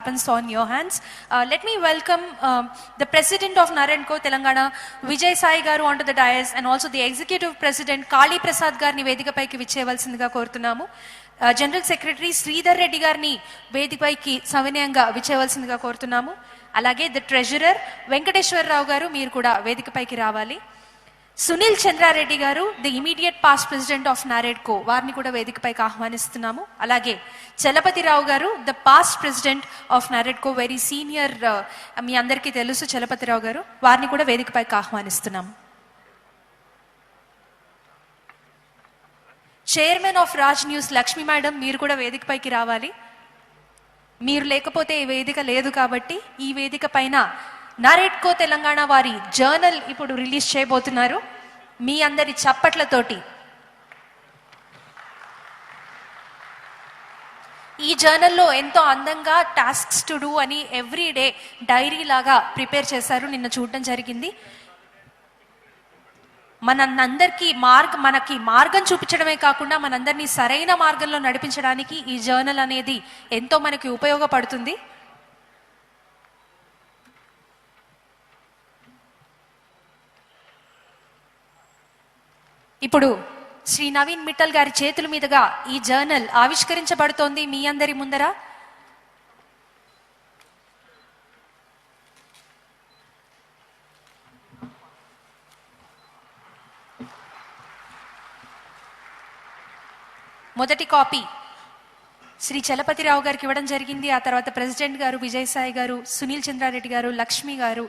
happens on your hands. Let me welcome the President of Naredco Telangana, Vijay Sai garu onto the dais, and also the Executive President Kali Prasad garni vedikapaiki vichevalsindiga కోరుతున్నాము. General Secretary Sridhar Reddy గారిని వేదికపైకి సవినయంగా విచ్చేయవలసిందిగా కోరుతున్నాము. అలాగే the treasurer Venkateswararao గారు మీరు కూడా వేదికపైకి రావాలి. సునీల్ చంద్రారెడ్డి గారు the immediate past president of NAREDCO, వారిని కూడా వేదికపైకి ఆహ్వానిస్తున్నాము. అలాగే చలపతిరావు గారు the past president of NAREDCO, very senior, మీ అందరికీ తెలుసు చలపతిరావు గారు, వారిని కూడా వేదికపైకి ఆహ్వానిస్తున్నాము. Chairman of Raj news Lakshmi madam, మీరు కూడా వేదికపైకి రావాలి. మీరు లేకపోతే ఈ వేదిక లేదు కాబట్టి ఈ వేదిక పైన నారెడ్కో తెలంగాణ వారి జర్నల్ ఇప్పుడు రిలీజ్ చేయబోతున్నారు. మీ అందరి చప్పట్లతోటి ఈ జర్నల్లో ఎంతో అందంగా టాస్క్స్ టు డూ అని ఎవ్రీ డే డైరీ లాగా ప్రిపేర్ చేశారు. నిన్న చూడడం జరిగింది. మనకి మార్గం చూపించడమే కాకుండా మనందరినీ సరైన మార్గంలో నడిపించడానికి ఈ జర్నల్ అనేది ఎంతో మనకి ఉపయోగపడుతుంది. ఇప్పుడు శ్రీ నవీన్ మిట్టల్ గారి చేతుల మీదుగా ఈ జర్నల్ ఆవిష్కరించబడుతోంది మీ అందరి ముందర. మొదటి కాపీ శ్రీ చలపతిరావు గారికి ఇవ్వడం జరిగింది. ఆ తర్వాత ప్రెసిడెంట్ గారు విజయసాయి గారు, సునీల్ చంద్రారెడ్డి గారు, లక్ష్మి గారు,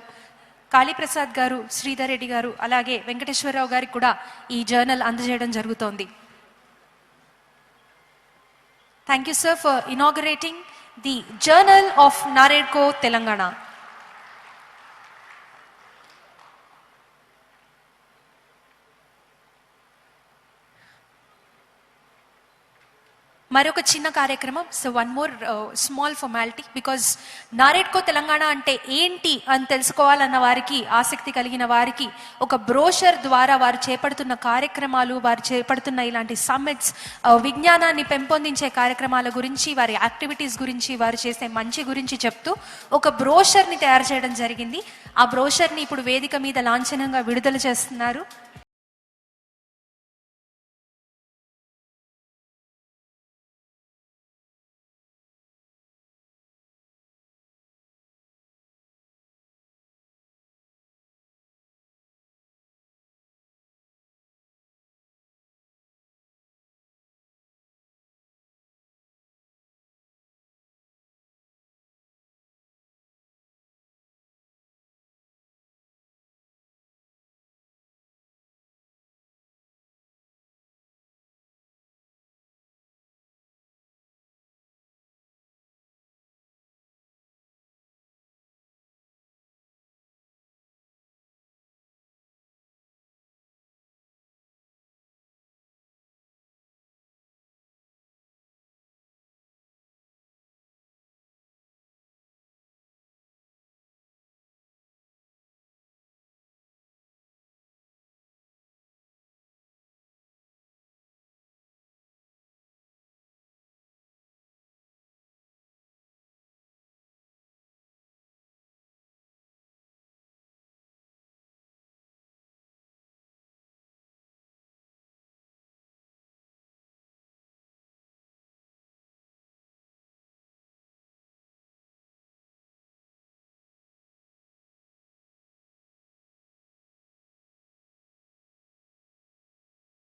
కాళీప్రసాద్ గారు, శ్రీధర్ రెడ్డి గారు, అలాగే వెంకటేశ్వరరావు గారికి కూడా ఈ జర్నల్ అందజేయడం జరుగుతోంది. Thank you sir for inaugurating the journal of NAREDCO Telangana. మరొక చిన్న కార్యక్రమం. So one more small formality, because NAREDCO Telangana అంటే ఏంటి అని తెలుసుకోవాలన్న వారికి, ఆసక్తి కలిగిన వారికి ఒక బ్రోషర్ ద్వారా వారు చేపడుతున్న కార్యక్రమాలు, వారు చేపడుతున్న ఇలాంటి సమ్మిట్స్, విజ్ఞానాన్ని పెంపొందించే కార్యక్రమాల గురించి, వారి యాక్టివిటీస్ గురించి, వారు చేసే మంచి గురించి చెప్తూ ఒక బ్రోషర్ని తయారు చేయడం జరిగింది. ఆ బ్రోషర్ని ఇప్పుడు వేదిక మీద లాంఛనంగా విడుదల చేస్తున్నారు.